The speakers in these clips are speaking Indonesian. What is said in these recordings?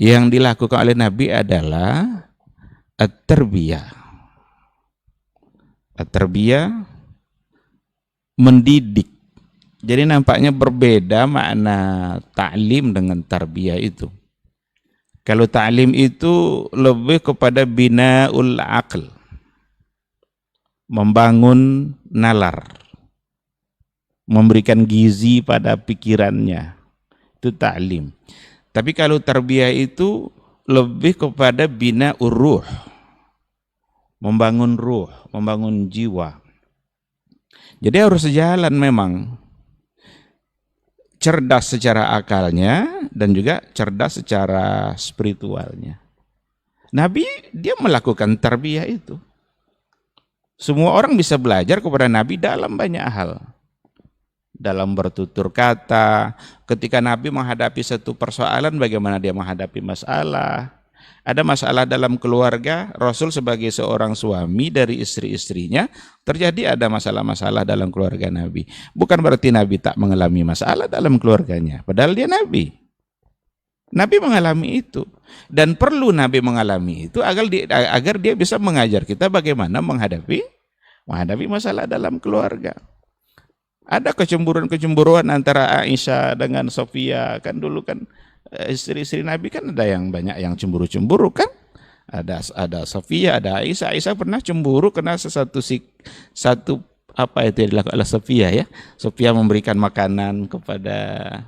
Yang dilakukan oleh Nabi adalah at-tarbiyah. At-tarbiyah mendidik. Jadi nampaknya berbeda makna ta'lim dengan tarbiyah itu. Kalau ta'lim itu lebih kepada bina'ul aql, membangun nalar, memberikan gizi pada pikirannya, itu ta'lim. Tapi kalau tarbiyah itu lebih kepada bina'ur ruh, membangun ruh, membangun jiwa. Jadi harus sejalan memang. Cerdas secara akalnya dan juga cerdas secara spiritualnya. Nabi dia melakukan tarbiyah itu. Semua orang bisa belajar kepada Nabi dalam banyak hal. Dalam bertutur kata, ketika Nabi menghadapi satu persoalan, bagaimana dia menghadapi masalah. Ada masalah dalam keluarga, Rasul sebagai seorang suami dari istri-istrinya, terjadi ada masalah-masalah dalam keluarga Nabi. Bukan berarti Nabi tak mengalami masalah dalam keluarganya, padahal dia Nabi. Nabi mengalami itu. Dan perlu Nabi mengalami itu agar dia bisa mengajar kita bagaimana menghadapi masalah dalam keluarga. Ada kecemburuan antara Aisyah dengan Sofia, kan dulu kan istri-istri Nabi kan ada yang banyak yang cemburu-cemburu kan, ada Sofia, ada Aisyah. Aisyah pernah cemburu karena satu apa itu yang dilakukan oleh Sofia ya. Sofia memberikan makanan kepada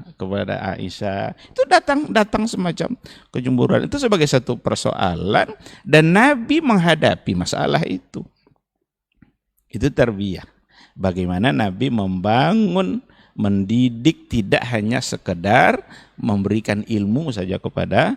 Aisyah. Itu datang semacam kecemburuan itu sebagai satu persoalan dan Nabi menghadapi masalah itu. Itu tarbiyah. Bagaimana Nabi membangun, mendidik, tidak hanya sekedar memberikan ilmu saja kepada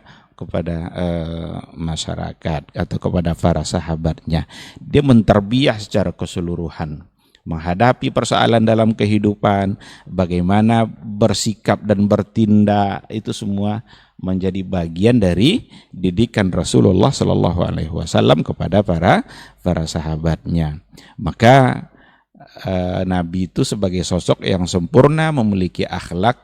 masyarakat atau kepada para sahabatnya. Dia mentarbiyah secara keseluruhan, menghadapi persoalan dalam kehidupan, bagaimana bersikap dan bertindak, itu semua menjadi bagian dari didikan Rasulullah Shallallahu Alaihi Wasallam kepada para sahabatnya. Maka Nabi itu sebagai sosok yang sempurna, memiliki akhlak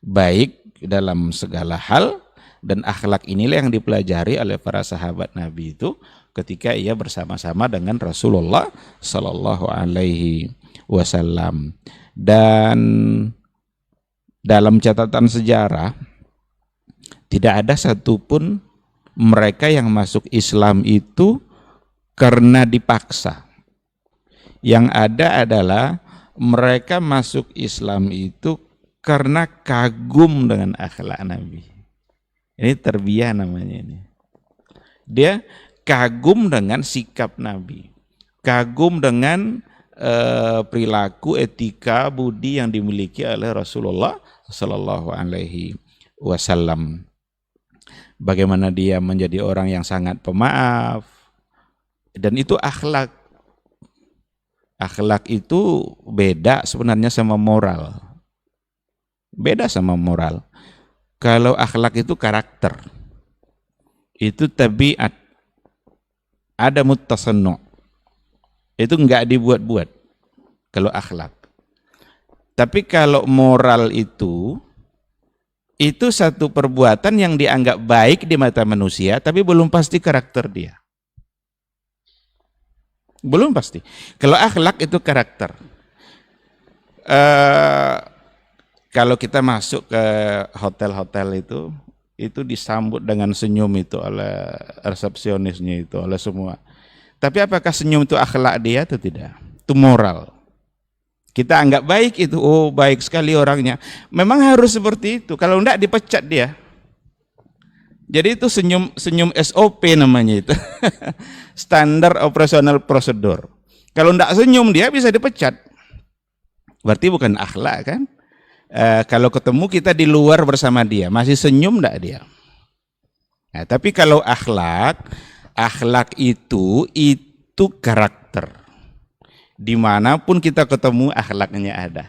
baik dalam segala hal, dan akhlak inilah yang dipelajari oleh para sahabat Nabi itu ketika ia bersama-sama dengan Rasulullah Sallallahu Alaihi Wasallam. Dan dalam catatan sejarah tidak ada satupun mereka yang masuk Islam itu karena dipaksa. Yang ada adalah mereka masuk Islam itu karena kagum dengan akhlak Nabi. Ini tarbiyah namanya ini. Dia kagum dengan sikap Nabi, kagum dengan perilaku, etika, budi yang dimiliki oleh Rasulullah Sallallahu Alaihi Wasallam. Bagaimana dia menjadi orang yang sangat pemaaf, dan itu akhlak. Akhlak itu beda sebenarnya sama moral. Beda sama moral. Kalau akhlak itu karakter, itu tabiat, ada mutasannu, itu enggak dibuat-buat kalau akhlak. Tapi kalau moral itu satu perbuatan yang dianggap baik di mata manusia, tapi belum pasti karakter dia. Belum pasti. Kalau akhlak itu karakter. Kalau kita masuk ke hotel-hotel itu disambut dengan senyum itu oleh resepsionisnya itu, oleh semua. Tapi apakah senyum itu akhlak dia atau tidak? Itu moral. Kita anggap baik itu, oh baik sekali orangnya. Memang harus seperti itu. Kalau enggak dipecat dia. Jadi itu senyum SOP namanya itu. Standar operasional prosedur. Kalau enggak senyum dia bisa dipecat. Berarti bukan akhlak kan? Kalau ketemu kita di luar bersama dia, masih senyum enggak dia? Nah, tapi kalau akhlak itu karakter. Dimanapun kita ketemu akhlaknya ada.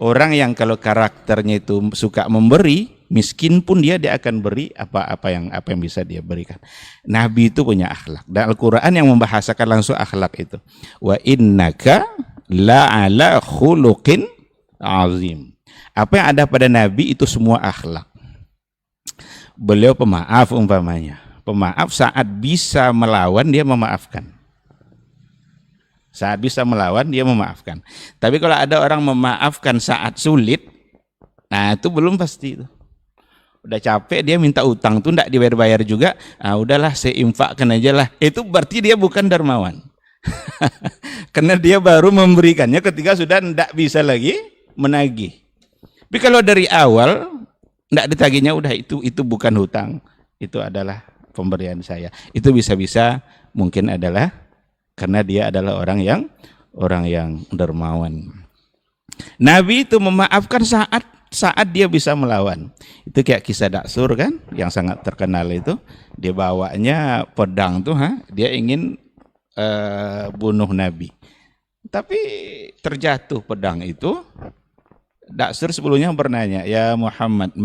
Orang yang kalau karakternya itu suka memberi, miskin pun dia akan beri apa yang bisa dia berikan. Nabi itu punya akhlak. Dan Al-Quran yang membahasakan langsung akhlak itu. Wa innaka la'ala khuluqin azim. Apa yang ada pada Nabi itu semua akhlak. beliau pemaaf umpamanya. Pemaaf saat bisa melawan dia memaafkan. Saat bisa melawan dia memaafkan. Tapi kalau ada orang memaafkan saat sulit, nah itu belum pasti itu. Udah capek dia minta utang tuh enggak dibayar-bayar juga, udahlah saya infakkan aja lah. Itu berarti dia bukan dermawan. Karena dia baru memberikannya ketika sudah enggak bisa lagi menagih. Tapi kalau dari awal enggak ditagihnya, udah itu bukan hutang. Itu adalah pemberian saya. Itu bisa-bisa mungkin adalah karena dia adalah orang yang dermawan. Nabi itu memaafkan saat dia bisa melawan. Itu kayak kisah Daksur kan, yang sangat terkenal itu. Dia bawanya pedang tuh, dia ingin bunuh Nabi. Tapi terjatuh pedang itu. Daksur sebelumnya bernanya, ya Muhammad,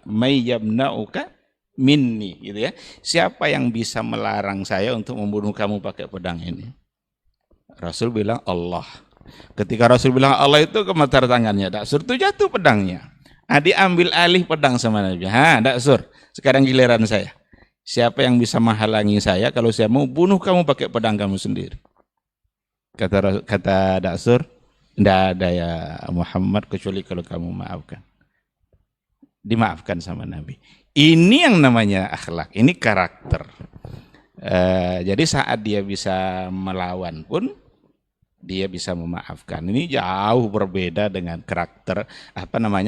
mayyamna'uka minni, gitu ya. Siapa yang bisa melarang saya untuk membunuh kamu pakai pedang ini? Rasul bilang Allah. Ketika Rasul bilang Allah, itu gemetar tangannya Daksur, itu jatuh pedangnya. Diambil alih pedang sama Nabi. Daksur, sekarang giliran saya. Siapa yang bisa menghalangi saya kalau saya mau bunuh kamu pakai pedang kamu sendiri? Kata Daksur, tidak ada ya Muhammad kecuali kalau kamu maafkan. Dimaafkan sama Nabi. Ini yang namanya akhlak, ini karakter. Jadi saat dia bisa melawan pun dia bisa memaafkan. Ini jauh berbeda dengan karakter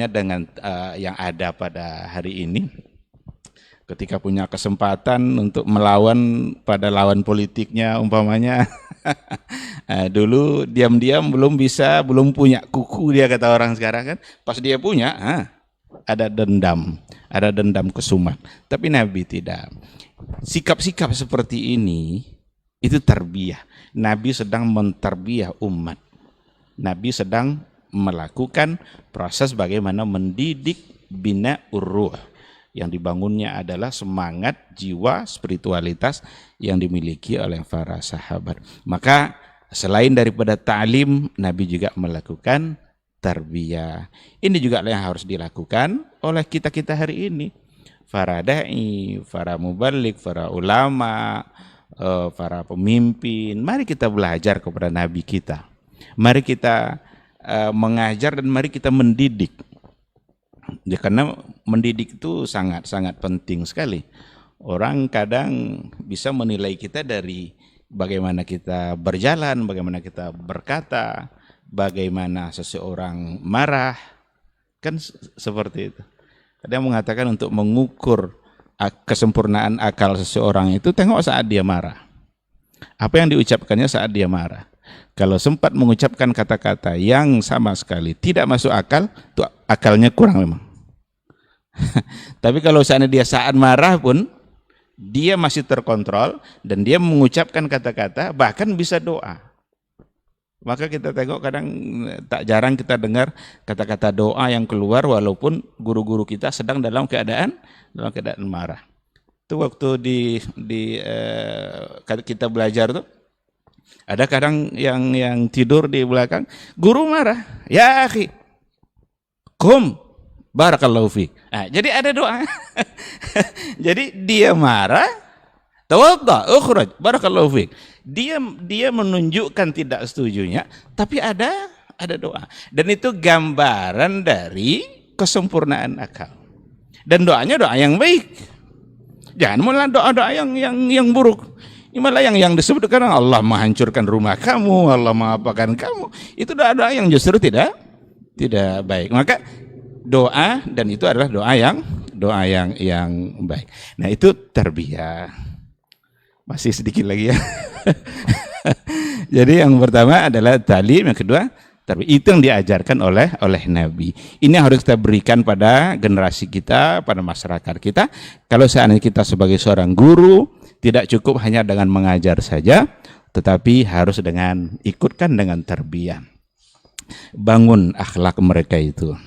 dengan yang ada pada hari ini. Ketika punya kesempatan untuk melawan pada lawan politiknya umpamanya, dulu diam-diam belum punya kuku dia, kata orang sekarang kan. Pas dia punya, ada dendam kesumat. Tapi Nabi tidak. Sikap-sikap seperti ini itu tarbiyah. Nabi sedang mentarbiyah umat. Nabi sedang melakukan proses bagaimana mendidik bina urruh. Yang dibangunnya adalah semangat jiwa spiritualitas yang dimiliki oleh para sahabat. Maka selain daripada ta'lim, Nabi juga melakukan tarbiyah. Ini juga yang harus dilakukan oleh kita-kita hari ini. Para da'i, para mubalik, para ulama, para pemimpin. Mari kita belajar kepada Nabi kita. Mari kita mengajar dan mari kita mendidik. Ya, karena mendidik itu sangat-sangat penting sekali. Orang kadang bisa menilai kita dari bagaimana kita berjalan, bagaimana kita berkata, bagaimana seseorang marah, kan seperti itu. Ada yang mengatakan untuk mengukur kesempurnaan akal seseorang itu tengok saat dia marah. Apa yang diucapkannya saat dia marah. Kalau sempat mengucapkan kata-kata yang sama sekali tidak masuk akal, itu akalnya kurang memang. Tapi kalau seandainya dia saat marah pun dia masih terkontrol dan dia mengucapkan kata-kata, bahkan bisa doa. Maka kita tengok kadang tak jarang kita dengar kata-kata doa yang keluar walaupun guru-guru kita sedang dalam keadaan marah. Itu waktu kita belajar tuh, ada kadang yang tidur di belakang, guru marah, ya akhi, kum, barakallahu fiik. Jadi ada doa. Jadi dia marah, tawadda, ukhruj, barakallahu fiik. Dia menunjukkan tidak setujunya, tapi ada doa. Dan itu gambaran dari kesempurnaan akal. Dan doanya doa yang baik. Jangan malah doa-doa yang buruk. Malah yang disebutkan Allah menghancurkan rumah kamu, Allah mengapakan kamu. Itu doa-doa yang justru tidak baik. Maka doa, dan itu adalah doa yang baik. Nah, itu tarbiyah. Masih sedikit lagi ya. Jadi yang pertama adalah ta'lim, yang kedua tarbiyah. Itu yang diajarkan oleh Nabi. Ini harus kita berikan pada generasi kita, pada masyarakat kita. Kalau seandainya kita sebagai seorang guru, tidak cukup hanya dengan mengajar saja, tetapi harus ikutkan dengan tarbiyah. Bangun akhlak mereka itu.